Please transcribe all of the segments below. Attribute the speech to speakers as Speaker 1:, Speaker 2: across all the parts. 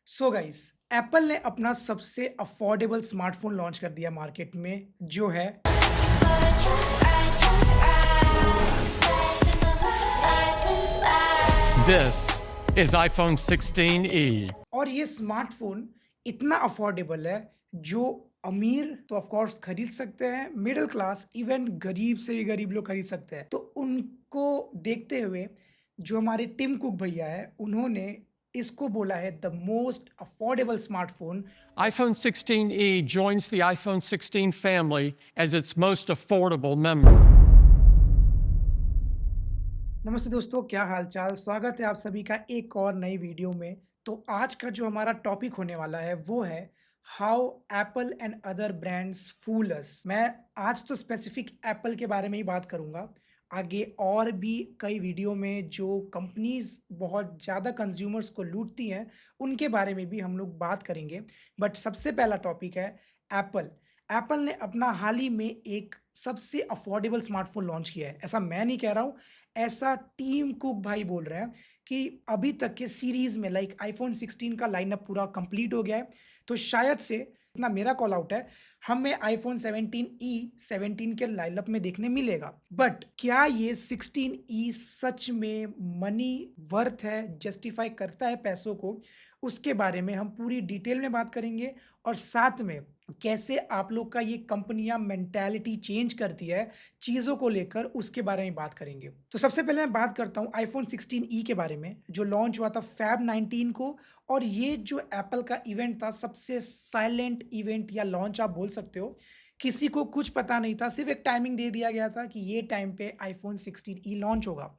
Speaker 1: So guys, Apple ने अपना सबसे अफोर्डेबल स्मार्टफोन लॉन्च कर दिया मार्केट में जो है।
Speaker 2: This is iPhone 16e.
Speaker 1: और ये स्मार्टफोन इतना अफोर्डेबल है जो अमीर तो ऑफ कोर्स खरीद सकते हैं, मिडिल क्लास इवन गरीब से भी गरीब लोग खरीद सकते हैं। तो उनको देखते हुए जो हमारे टिम कुक भैया है उन्होंने इसको बोला है the most affordable smartphone.
Speaker 2: iPhone 16e joins the iPhone 16 family as its most affordable member.
Speaker 1: नमस्ते दोस्तों, क्या हालचाल। स्वागत है आप सभी का एक और नई वीडियो में। तो आज का जो हमारा टॉपिक होने वाला है वो है how Apple and other brands fool us. मैं आज तो स्पेसिफिक एप्पल के बारे में ही बात करूंगा। आगे और भी कई वीडियो में जो कंपनीज बहुत ज़्यादा कंज्यूमर्स को लूटती हैं उनके बारे में भी हम लोग बात करेंगे। बट सबसे पहला टॉपिक है एप्पल। एप्पल ने अपना हाल ही में एक सबसे अफोर्डेबल स्मार्टफोन लॉन्च किया है। ऐसा मैं नहीं कह रहा हूँ, ऐसा टीम कुक भाई बोल रहे हैं कि अभी तक के सीरीज में लाइक आईफोन 16 का लाइनअप पूरा कंप्लीट हो गया है। तो शायद से इतना मेरा कॉल आउट है, हमें आईफोन 17 17 के लाइनअप में देखने मिलेगा। बट क्या ये 16 सच में मनी वर्थ है, जस्टिफाई करता है पैसों को, उसके बारे में हम पूरी डिटेल में बात करेंगे। और साथ में कैसे आप लोग का ये कंपनियां मेंटालिटी चेंज करती है चीज़ों को लेकर, उसके बारे में बात करेंगे। तो सबसे पहले मैं बात करता हूँ आईफोन 16 के बारे में जो लॉन्च हुआ था फैब 19 को। और ये जो एप्पल का इवेंट था सबसे साइलेंट इवेंट या लॉन्च आप बोल सकते हो। किसी को कुछ पता नहीं था, सिर्फ एक टाइमिंग दे दिया गया था कि ये टाइम पे आईफोन 16 लॉन्च होगा।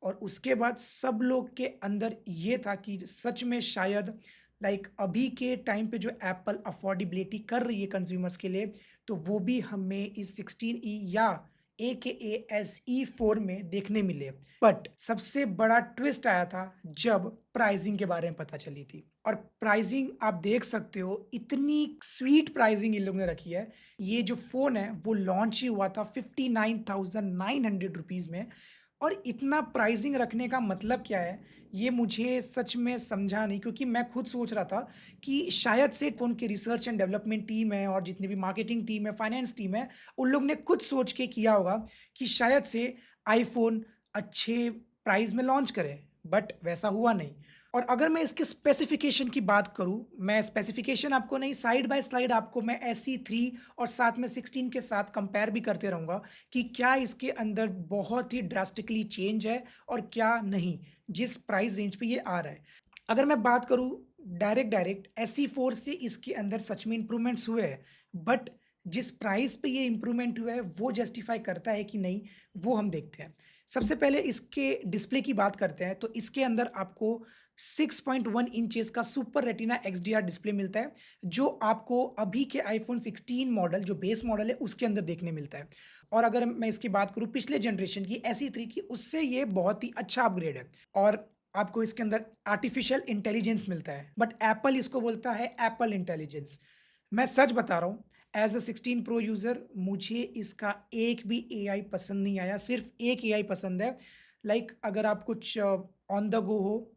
Speaker 1: और उसके बाद सब लोग के अंदर ये था कि सच में शायद लाइक अभी के टाइम पे जो एप्पल अफोर्डेबिलिटी कर रही है कंज्यूमर्स के लिए, तो वो भी हमें इस 16 या ए के एस ई 4 में देखने मिले। बट सबसे बड़ा ट्विस्ट आया था जब प्राइसिंग के बारे में पता चली थी। और प्राइसिंग आप देख सकते हो, इतनी स्वीट प्राइसिंग इन लोगों ने रखी है। ये जो फ़ोन है वो लॉन्च ही हुआ था 59,900 रुपीज़ में। और इतना प्राइसिंग रखने का मतलब क्या है, ये मुझे सच में समझा नहीं। क्योंकि मैं खुद सोच रहा था कि शायद से फ़ोन की रिसर्च एंड डेवलपमेंट टीम है और जितनी भी मार्केटिंग टीम है, फाइनेंस टीम है, उन लोग ने खुद सोच के किया होगा कि शायद से आईफ़ोन अच्छे प्राइस में लॉन्च करे, बट वैसा हुआ नहीं। और अगर मैं इसके स्पेसिफिकेशन की बात करूँ, मैं स्पेसिफिकेशन आपको नहीं, साइड बाय साइड आपको मैं एसई 3 और साथ में 16 के साथ कंपेयर भी करते रहूँगा कि क्या इसके अंदर बहुत ही ड्रास्टिकली चेंज है और क्या नहीं, जिस प्राइस रेंज पे ये आ रहा है। अगर मैं बात करूँ डायरेक्ट एसई 4 से इसके अंदर सच में इम्प्रूवमेंट्स हुए हैं, बट जिस प्राइस पे ये इम्प्रूवमेंट हुआ है वो जस्टिफाई करता है कि नहीं, वो हम देखते हैं। सबसे पहले इसके डिस्प्ले की बात करते हैं। तो इसके अंदर आपको 6.1 इंचेस का सुपर रेटिना XDR डिस्प्ले मिलता है जो आपको अभी के आईफोन 16 मॉडल जो बेस मॉडल है उसके अंदर देखने मिलता है। और अगर मैं इसकी बात करूँ पिछले जनरेशन की एसई 3 की, उससे ये बहुत ही अच्छा अपग्रेड है। और आपको इसके अंदर आर्टिफिशियल इंटेलिजेंस मिलता है, बट एप्पल इसको बोलता है एप्पल इंटेलिजेंस। मैं सच बता रहा हूँ, एज अ 16 प्रो यूज़र मुझे इसका एक भी एआई पसंद नहीं आया। सिर्फ एक एआई पसंद है, लाइक अगर आप कुछ ऑन द गो हो,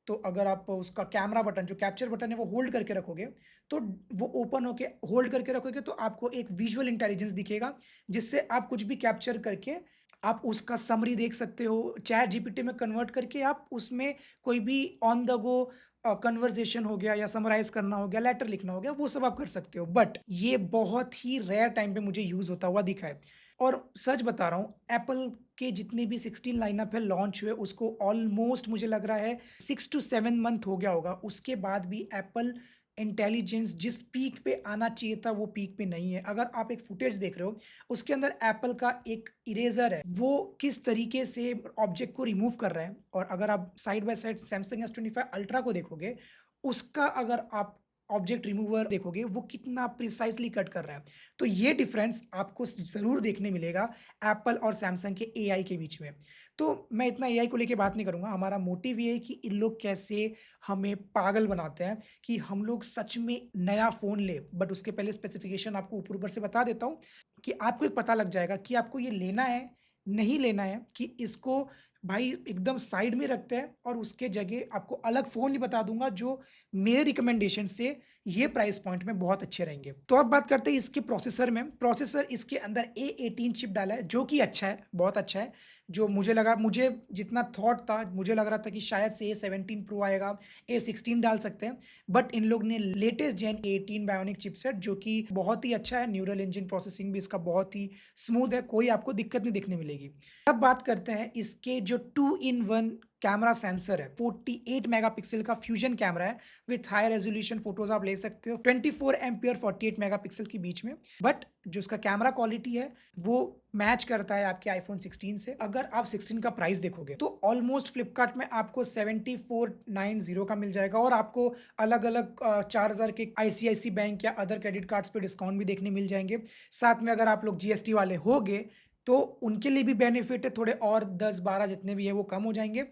Speaker 1: तो अगर आप उसका कैमरा बटन जो कैप्चर बटन है वो होल्ड करके रखोगे, तो वो ओपन होके होल्ड करके रखोगे तो आपको एक विजुअल इंटेलिजेंस दिखेगा जिससे आप कुछ भी कैप्चर करके आप उसका समरी देख सकते हो। चैट जीपीटी में कन्वर्ट करके आप उसमें कोई भी ऑन द गो कन्वर्सेशन हो गया या समराइज करना हो गया, लेटर लिखना हो गया, वो सब आप कर सकते हो। बट ये बहुत ही रेयर टाइम पे मुझे यूज़ होता हुआ दिखा है। और सच बता रहा हूँ, एप्पल के जितने भी 16 लाइनअप है लॉन्च हुए उसको ऑलमोस्ट मुझे लग रहा है 6 टू 7 मंथ हो गया होगा। उसके बाद भी एप्पल इंटेलिजेंस जिस पीक पे आना चाहिए था वो पीक पे नहीं है। अगर आप एक फुटेज देख रहे हो, उसके अंदर एप्पल का एक इरेजर है, वो किस तरीके से ऑब्जेक्ट को रिमूव कर रहा है। और अगर आप side by side Samsung S25 ultra को देखोगे, उसका अगर आप ऑब्जेक्ट रिमूवर देखोगे वो कितना प्रिसाइजली कट कर रहा है। तो ये डिफरेंस आपको ज़रूर देखने मिलेगा एप्पल और सैमसंग के एआई के बीच में। तो मैं इतना एआई को लेके बात नहीं करूँगा, हमारा मोटिव ये है कि इन लोग कैसे हमें पागल बनाते हैं कि हम लोग सच में नया फ़ोन लें। बट उसके पहले स्पेसिफिकेशन आपको ऊपर-ऊपर से बता देता हूँ कि आपको एक पता लग जाएगा कि आपको ये लेना है, नहीं लेना है, कि इसको भाई एकदम साइड में रखते हैं और उसके जगह आपको अलग फ़ोन ही बता दूँगा जो मेरे रिकमेंडेशन से ये प्राइस पॉइंट में बहुत अच्छे रहेंगे। तो अब बात करते हैं इसके प्रोसेसर में। प्रोसेसर इसके अंदर A18 चिप डाला है जो कि अच्छा है, बहुत अच्छा है। जो मुझे जितना थॉट था, मुझे लग रहा था कि शायद से A17 प्रो आएगा, A16 डाल सकते हैं। बट इन लोग ने लेटेस्ट जेन A18 बायोनिक चिपसेट जो कि बहुत ही अच्छा है, न्यूरल इंजन प्रोसेसिंग भी इसका बहुत ही स्मूथ है, कोई आपको दिक्कत नहीं दिखने मिलेगी। अब बात करते हैं इसके जो 2 इन 1 कैमरा सेंसर है, 48 मेगापिक्सल का फ्यूजन कैमरा है विथ हाई रेजोल्यूशन फोटोज आप ले सकते हो 24 एम्पियर 48 मेगापिक्सल के बीच में। बट जो उसका कैमरा क्वालिटी है वो मैच करता है आपके आईफोन 16 से। अगर आप 16 का प्राइस देखोगे तो ऑलमोस्ट फ्लिपकार्ट में आपको 7490 का मिल जाएगा और आपको अलग अलग 4000 के आईसीआईसी बैंक या अदर क्रेडिट कार्ड्स पे डिस्काउंट भी देखने मिल जाएंगे। साथ में अगर आप लोग जीएसटी वाले होगे तो उनके लिए भी बेनिफिट है, थोड़े और 10-12 जितने भी है वो कम हो जाएँगे।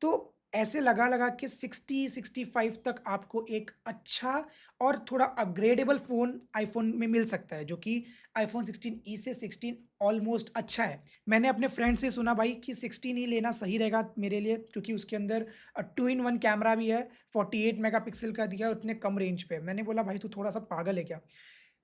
Speaker 1: तो ऐसे लगा-लगा के 60-65 तक आपको एक अच्छा और थोड़ा अपग्रेडेबल फ़ोन आईफ़ोन में मिल सकता है, जो कि आईफ़ोन 16e से 16 ऑलमोस्ट अच्छा है। मैंने अपने फ्रेंड से सुना भाई कि 16e लेना सही रहेगा मेरे लिए क्योंकि उसके अंदर 2 इन 1 कैमरा भी है, 48 मेगापिक्सल का दिया है उतने कम रेंज पे। मैंने बोला भाई तू थोड़ा-सा पागल है क्या?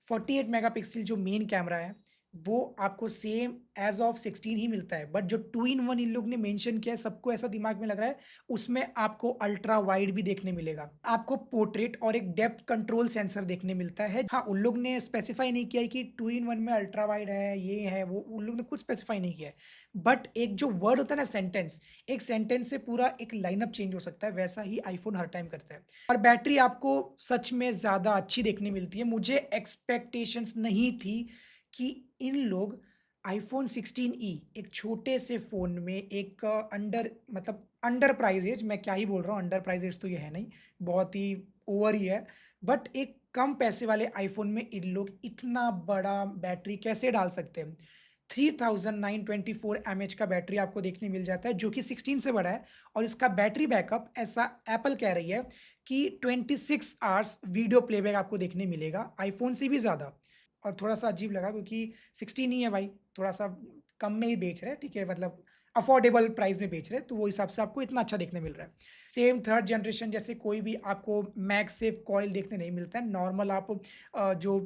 Speaker 1: 48 मेगापिक्सल जो मेन कैमरा है, वो आपको सेम एज़ ऑफ 16 ही मिलता है। बट जो 2 इन 1 इन लोग ने मेंशन किया है, सबको ऐसा दिमाग में लग रहा है, उसमें आपको अल्ट्रा वाइड भी देखने मिलेगा। आपको पोर्ट्रेट और एक डेप्थ कंट्रोल सेंसर देखने मिलता है। हाँ, उन लोग ने स्पेसिफाई नहीं किया है कि 2 इन 1 में अल्ट्रा वाइड है, ये है, वो उन लोग ने कुछ स्पेसिफाई नहीं किया है। बट एक जो वर्ड होता है ना सेंटेंस, एक सेंटेंस से पूरा एक लाइनअप चेंज हो सकता है, वैसा ही आईफ़ोन हर टाइम करता है। और बैटरी आपको सच में ज़्यादा अच्छी देखने मिलती है। मुझे एक्सपेक्टेशंस नहीं थी कि इन लोग आईफ़ोन 16e एक छोटे से फ़ोन में एक अंडर प्राइस एज, मैं क्या ही बोल रहा हूँ, अंडर प्राइस एज तो ये है नहीं, बहुत ही ओवर ही है। बट एक कम पैसे वाले आईफ़ोन में इन लोग इतना बड़ा बैटरी कैसे डाल सकते हैं? 3924 एमएच का बैटरी आपको देखने मिल जाता है जो कि 16 से बड़ा है और इसका बैटरी बैकअप ऐसा एप्पल कह रही है कि 26 आवर्स वीडियो प्लेबैक आपको देखने मिलेगा, आईफ़ोन से भी ज़्यादा। और थोड़ा-सा अजीब लगा क्योंकि 16 ही है भाई, थोड़ा-सा कम में ही बेच रहे हैं, ठीक है? मतलब अफोर्डेबल प्राइस में बेच रहे हैं, तो वो हिसाब से आपको इतना अच्छा देखने मिल रहा है। सेम थर्ड जनरेशन जैसे कोई भी आपको मैगसेफ कॉइल देखने नहीं मिलता है, नॉर्मल आप जो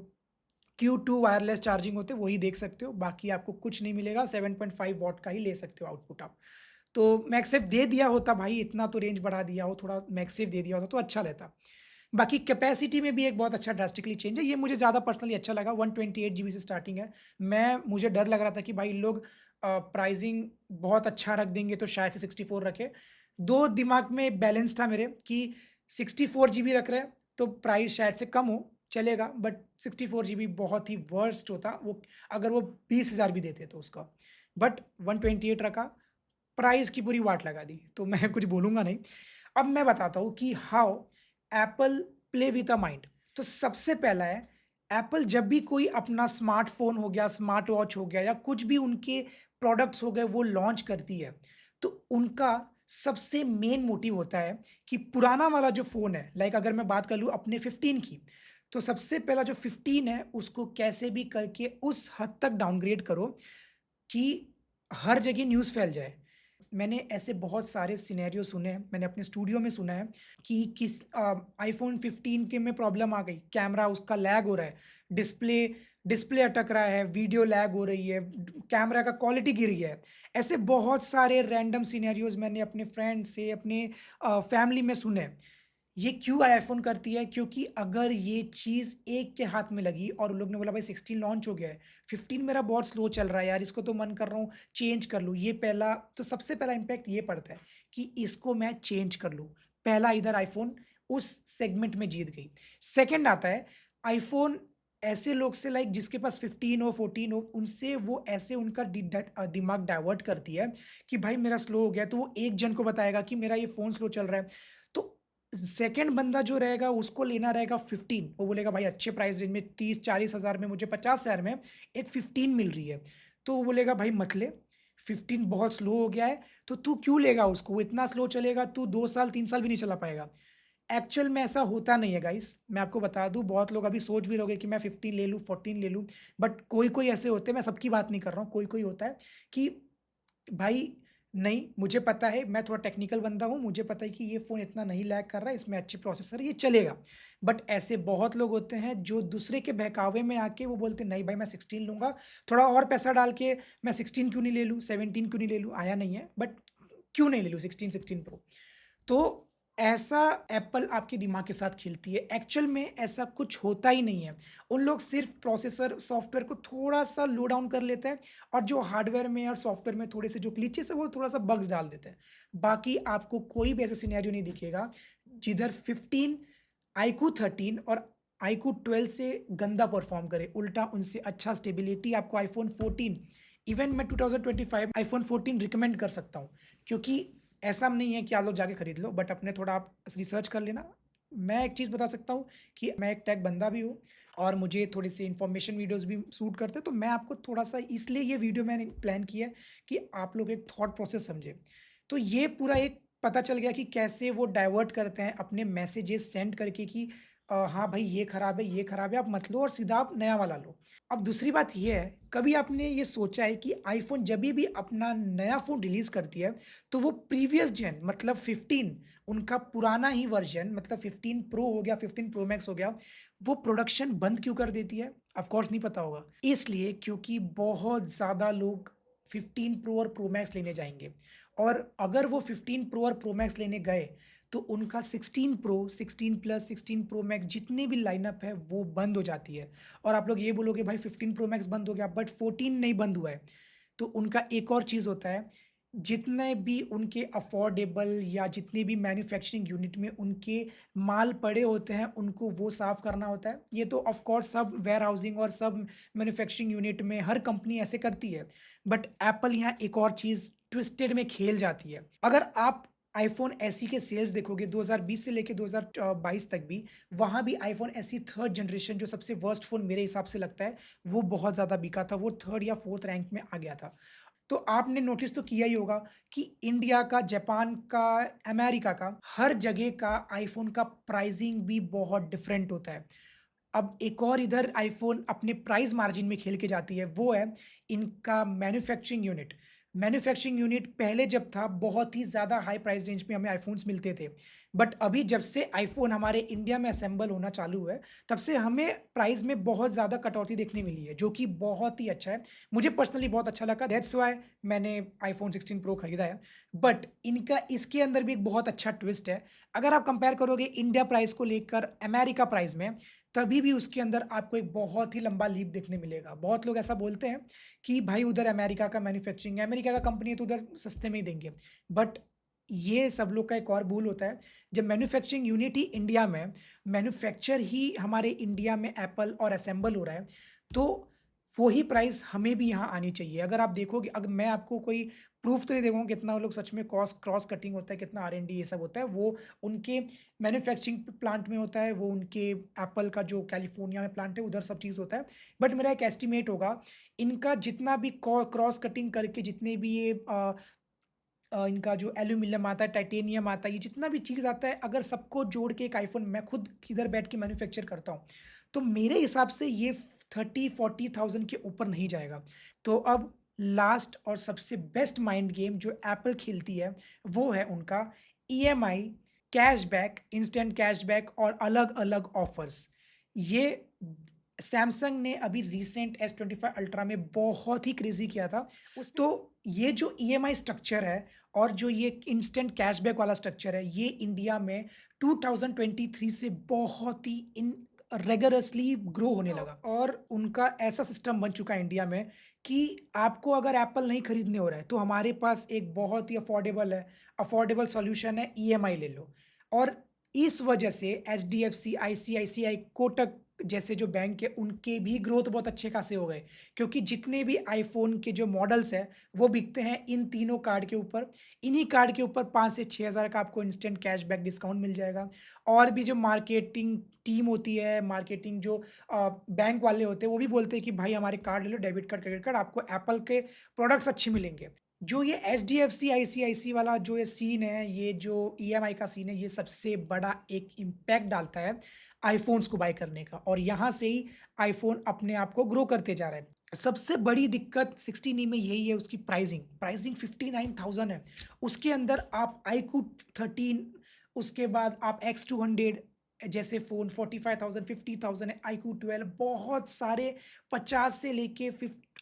Speaker 1: Q2 वायरलेस चार्जिंग होते हैं वही देख सकते हो, बाकी आपको कुछ नहीं मिलेगा, 7.5 वॉट का ही ले सकते हो आउटपुट आप। तो मैगसेफ दे दिया होता भाई, इतना तो रेंज बढ़ा दिया हो, थोड़ा मैगसेफ दे दिया होता तो अच्छा रहता। बाकी कैपेसिटी में भी एक बहुत अच्छा ड्रास्टिकली चेंज है, ये मुझे ज़्यादा पर्सनली अच्छा लगा, 128 जीबी से स्टार्टिंग है। मुझे डर लग रहा था कि भाई इन लोग प्राइसिंग बहुत अच्छा रख देंगे तो शायद से 64 रखें। 2 दिमाग में बैलेंस था मेरे कि 64 जीबी रख रहे हैं, तो प्राइस शायद से कम हो, चलेगा, बट 64 जीबी बहुत ही वर्स्ट होता, वो अगर वो 20,000 भी देते तो उसका। बट 128 रखा, प्राइस की पूरी वाट लगा दी, तो मैं कुछ बोलूँगा नहीं। अब मैं बताता हूँ कि how Apple play with a mind. तो सबसे पहला है, एप्पल जब भी कोई अपना स्मार्टफ़ोन हो गया, स्मार्ट वॉच हो गया या कुछ भी उनके प्रोडक्ट्स हो गए वो लॉन्च करती है, तो उनका सबसे मेन मोटिव होता है कि पुराना वाला जो फ़ोन है, लाइक अगर मैं बात कर लूँ अपने 15 की, तो सबसे पहला जो 15 है उसको कैसे भी करके उस हद तक डाउनग्रेड करो कि हर जगह न्यूज़ फैल जाए। मैंने ऐसे बहुत सारे सिनेरियो सुने हैं, मैंने अपने स्टूडियो में सुना है कि आईफ़ोन 15 के में प्रॉब्लम आ गई, कैमरा उसका लैग हो रहा है, डिस्प्ले डिस्प्ले अटक रहा है, वीडियो लैग हो रही है, कैमरा का क्वालिटी गिर गया है। ऐसे बहुत सारे रैंडम सिनेरियोज़ मैंने अपने फ्रेंड से, अपने फैमिली में सुने हैं। ये क्यों आईफ़ोन करती है? क्योंकि अगर ये चीज़ एक के हाथ में लगी और उन लोग ने बोला भाई 16 लॉन्च हो गया है, 15 मेरा बहुत स्लो चल रहा है यार, इसको तो मन कर रहा हूँ चेंज कर लूँ। ये पहला तो सबसे पहला इम्पैक्ट ये पड़ता है कि इसको मैं चेंज कर लूँ। पहला इधर आईफ़ोन उस सेगमेंट में जीत गई। सेकंड आता है आईफ़ोन ऐसे लोग से, लाइक जिसके पास 15 हो, 14 हो, उनसे वो ऐसे उनका दिमाग डाइवर्ट करती है कि भाई मेरा स्लो हो गया है, तो वो एक जन को बताएगा कि मेरा ये फ़ोन स्लो चल रहा है। तो सेकंड बंदा जो रहेगा उसको लेना रहेगा 15, वो बोलेगा भाई अच्छे प्राइस रेंज में 30-40 हज़ार में मुझे 50,000 में एक 15 मिल रही है। तो वो बोलेगा भाई मत ले, 15 बहुत स्लो हो गया है, तो तू क्यों लेगा उसको? वो इतना स्लो चलेगा, तू 2 साल 3 साल भी नहीं चला पाएगा। एक्चुअल में ऐसा होता नहीं है गाइस, मैं आपको बता दूँ, बहुत लोग अभी सोच भी रहोगे कि मैं 15 ले लूँ, 14 ले लूँ, बट कोई-कोई ऐसे होते हैं, मैं सबकी बात नहीं कर रहा हूँ, कोई-कोई होता है कि भाई नहीं, मुझे पता है, मैं थोड़ा टेक्निकल बंदा हूँ, मुझे पता है कि ये फ़ोन इतना नहीं लैग कर रहा है, इसमें अच्छे प्रोसेसर है, ये चलेगा। बट ऐसे बहुत लोग होते हैं जो दूसरे के बहकावे में आके वो बोलते हैं, नहीं भाई मैं 16 लूँगा, थोड़ा और पैसा डाल के मैं 16 क्यों नहीं ले लूँ, 17 क्यों नहीं ले लूँ? आया नहीं है, बट क्यों नहीं ले लूँ 16 प्रो? तो ऐसा एप्पल आपके दिमाग के साथ खेलती है। एक्चुअल में ऐसा कुछ होता ही नहीं है। उन लोग सिर्फ़ प्रोसेसर, सॉफ्टवेयर को थोड़ा-सा लो डाउन कर लेते हैं और जो हार्डवेयर में और सॉफ्टवेयर में थोड़े से जो ग्लिचेस है वो थोड़ा-सा बग्स डाल देते हैं। बाकी आपको कोई भी ऐसा सिनेरियो नहीं दिखेगा जिधर 15 iQOO 13 और iQOO 12 से गंदा परफ़ॉर्म करे। उल्टा उनसे अच्छा स्टेबिलिटी आपको iPhone 14, इवन मैं 2025 iPhone 14 रिकमेंड कर सकता हूँ, क्योंकि ऐसा नहीं है कि आप लोग जाके खरीद लो, बट अपने थोड़ा आप रिसर्च कर लेना। मैं एक चीज़ बता सकता हूँ कि मैं एक टेक बंदा भी हूँ और मुझे थोड़ी-सी इन्फॉर्मेशन वीडियोज़ भी सूट करते हैं, तो मैं आपको थोड़ा-सा इसलिए ये वीडियो मैंने प्लान की है कि आप लोग एक थॉट प्रोसेस समझें। तो ये पूरा एक पता चल गया कि कैसे वो डाइवर्ट करते हैं अपने मैसेजेस सेंड करके कि हाँ भाई ये खराब है, आप मत लो और सीधा आप नया वाला लो। अब दूसरी बात ये है, कभी आपने ये सोचा है कि आईफ़ोन जभी भी अपना नया फ़ोन रिलीज़ करती है, तो वो प्रीवियस जेन मतलब 15 उनका पुराना ही वर्ज़न मतलब 15 प्रो हो गया, 15 प्रो मैक्स हो गया, वो प्रोडक्शन बंद क्यों कर देती है? ऑफ़ कोर्स नहीं पता होगा। इसलिए क्योंकि बहुत ज़्यादा लोग 15 प्रो और प्रो मैक्स लेने जाएँगे और अगर वो 15 प्रो और प्रो मैक्स लेने गए, तो उनका 16 प्रो, 16 प्लस, 16 प्रो मैक्स जितनी भी लाइनअप है, वो बंद हो जाती है। और आप लोग ये बोलोगे भाई 15 प्रो मैक्स बंद हो गया, बट 14 नहीं बंद हुआ है। तो उनका एक और चीज़ होता है, जितने भी उनके अफोर्डेबल या जितने भी मैन्युफैक्चरिंग यूनिट में उनके माल पड़े होते हैं, उनको वो साफ़ करना होता है। ये तो ऑफ़ कोर्स सब वेयरहाउसिंग और सब मैन्युफैक्चरिंग यूनिट में हर कंपनी ऐसे करती है। बट एप्पल यहाँ एक और चीज़ ट्विस्टेड में खेल जाती है। अगर आप आईफ़ोन एसई के सेल्स देखोगे 2020 से लेके 2022 तक भी, वहाँ भी आईफ़ोन एसई 3rd जनरेशन जो सबसे वर्स्ट फ़ोन मेरे हिसाब से लगता है, वो बहुत ज़्यादा बिका था, वो 3rd या 4th रैंक में आ गया था। तो आपने नोटिस तो किया ही होगा कि इंडिया का, जापान का, अमेरिका का, हर जगह का आईफ़ोन का प्राइसिंग भी बहुत डिफरेंट होता है। अब एक और इधर आईफ़ोन अपने प्राइस मार्जिन में खेल के जाती है, वो है इनका मैन्युफैक्चरिंग यूनिट। मैन्युफैक्चरिंग यूनिट पहले जब था, बहुत ही ज़्यादा हाई प्राइस रेंज में हमें आईफ़ोन्स मिलते थे। बट अभी जब से आईफ़ोन हमारे इंडिया में असेंबल होना चालू हुआ है, तब से हमें प्राइस में बहुत ज़्यादा कटौती देखने मिली है, जो कि बहुत ही अच्छा है। मुझे पर्सनली बहुत अच्छा लगा, दैट्स व्हाई मैंने आईफ़ोन 16 प्रो खरीदा है। बट इनका इसके अंदर भी एक बहुत अच्छा ट्विस्ट है। अगर आप कंपेयर करोगे इंडिया प्राइस को लेकर अमेरिका प्राइस में, तभी भी उसके अंदर आपको एक बहुत ही लंबा लीप देखने मिलेगा। बहुत लोग ऐसा बोलते हैं कि भाई उधर अमेरिका का मैन्युफैक्चरिंग है, अमेरिका का कंपनी है तो उधर सस्ते में ही देंगे। बट ये सब लोग का एक और भूल होता है, जब मैन्युफैक्चरिंग यूनिट ही इंडिया में, मैन्युफैक्चर ही हमारे इंडिया में एप्पल और असेंबल हो रहा है, तो वो ही प्राइस हमें भी यहाँ आनी चाहिए। अगर आप देखोगे, अगर मैं आपको कोई प्रूफ तो नहीं दूँगा कितना वो लोग सच में क्रॉस कटिंग होता है, कितना आर-एन-डी ये सब होता है, वो उनके मैन्युफैक्चरिंग प्लांट में होता है, वो उनके एप्पल का जो कैलिफोर्निया में प्लांट है, उधर सब चीज़ होता है। बट मेरा एक एस्टीमेट होगा, इनका जितना भी क्रॉस कटिंग करके जितने भी ये इनका जो एल्यूमीनियम आता है, टाइटेनियम आता है, ये जितना भी चीज़ आता है, अगर सबको जोड़ के एक आईफ़ोन मैं खुद इधर बैठ के मैन्युफैक्चर करता हूँ, तो मेरे हिसाब से ये 30-40,000 के ऊपर नहीं जाएगा। तो अब लास्ट और सबसे बेस्ट माइंड गेम जो एप्पल खेलती है, वो है उनका ईएमआई, कैशबैक, इंस्टेंट कैशबैक और अलग-अलग ऑफ़र्स। ये सैमसंग ने अभी रिसेंट S25 अल्ट्रा में बहुत ही क्रेज़ी किया था। उस तो ये जो ईएमआई स्ट्रक्चर है और जो ये इंस्टेंट कैशबैक वाला स्ट्रक्चर है, ये इंडिया में 2023 से बहुत ही इन रिगorously ग्रो होने लगा और उनका ऐसा सिस्टम बन चुका है इंडिया में कि आपको अगर एप्पल नहीं खरीदने हो रहा है, तो हमारे पास एक बहुत ही अफोर्डेबल सॉल्यूशन है, ईएमआई ले लो। और इस वजह से एचडीएफसी, आईसीआईसीआई, कोटक जैसे जो बैंक है, उनके भी ग्रोथ बहुत अच्छे खासे हो गए, क्योंकि जितने भी आईफ़ोन के जो मॉडल्स हैं, वो बिकते हैं इन तीनों कार्ड के ऊपर। इन्हीं कार्ड के ऊपर 5 से 6,000 का आपको इंस्टेंट कैशबैक डिस्काउंट मिल जाएगा। और भी जो मार्केटिंग टीम होती है, मार्केटिंग जो बैंक वाले होते हैं, वो भी बोलते हैं कि भाई हमारे कार्ड ले लो, डेबिट कार्ड, क्रेडिट कार्ड, आपको एप्पल के प्रोडक्ट्स अच्छे मिलेंगे। जो ये एचडीएफसी आईसीआईसी वाला जो ये सीन है, ये जो ईएमआई का सीन है, ये सबसे बड़ा एक इम्पैक्ट डालता है आईफ़ोन्स को बाय करने का और यहाँ से ही आईफ़ोन अपने आप को ग्रो करते जा रहा है। सबसे बड़ी दिक्कत 16E में यही है उसकी प्राइसिंग, प्राइसिंग 59,000 है। उसके अंदर आप iQOO 13 उसके बाद आप X200 जैसे फ़ोन 45,000 50,000 है, iQOO 12 बहुत सारे 50 से लेके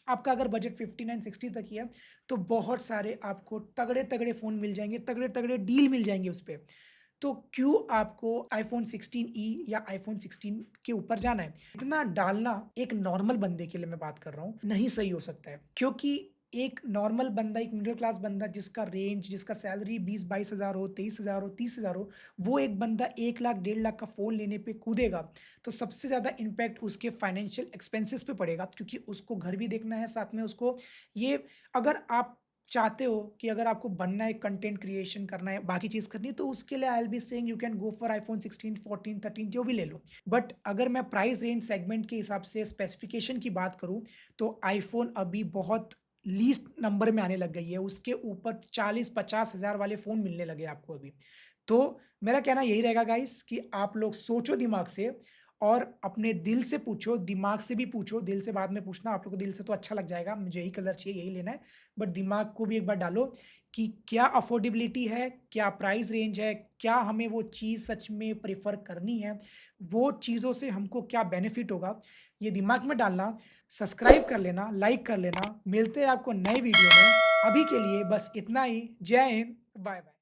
Speaker 1: आपका अगर बजट 59-60 तक ही है, तो बहुत सारे आपको तगड़े-तगड़े फ़ोन मिल जाएँगे, तगड़े-तगड़े डील मिल जाएँगे उस पे। तो क्यों आपको iPhone 16e या iPhone 16 के ऊपर जाना है? इतना डालना एक नॉर्मल बंदे के लिए मैं बात कर रहा हूँ, नहीं सही हो सकता है। क्योंकि एक नॉर्मल बंदा, एक मिडल क्लास बंदा जिसका रेंज, जिसका सैलरी 20-22 हज़ार हो, 23 हज़ार हो, 30 हज़ार हो, वो एक बंदा 1 लाख, 1.5 लाख का फ़ोन लेने पे कूदेगा, तो सबसे ज़्यादा इम्पैक्ट उसके फाइनेंशियल एक्सपेंसेस पे पड़ेगा क्योंकि उसको घर भी देखना है, साथ में उसको ये अगर आप चाहते हो कि अगर आपको बनना है, कंटेंट क्रिएशन करना है, बाकी चीज़ करनी है, तो उसके लिए I will be saying you can go for iPhone 16, 14, 13 जो भी ले लो। बट अगर मैं प्राइस रेंज सेगमेंट के हिसाब से स्पेसिफिकेशन की बात करूँ, तो iPhone अभी बहुत लीस्ट नंबर में आने लग गई है। उसके ऊपर 40-50 हज़ार वाले फ़ोन मिलने लगे आपको अभी। तो मेरा कहना यही रहेगा गाइस कि आप लोग सोचो दिमाग से और अपने दिल से पूछो, दिमाग से भी पूछो, दिल से बाद में पूछना, आप लोग को दिल से तो अच्छा लग जाएगा, मुझे यही कलर चाहिए, यही लेना है, बट दिमाग को भी एक बार डालो कि क्या अफोर्डेबिलिटी है, क्या प्राइस रेंज है, क्या हमें वो चीज़ सच में प्रेफ़र करनी है, वो चीज़ों से हमको क्या बेनिफिट होगा, ये दिमाग में डालना, सब्सक्राइब कर लेना, लाइक कर लेना, मिलते हैं आपको नए वीडियो में, अभी के लिए बस इतना ही, जय हिंद, बाय-बाय।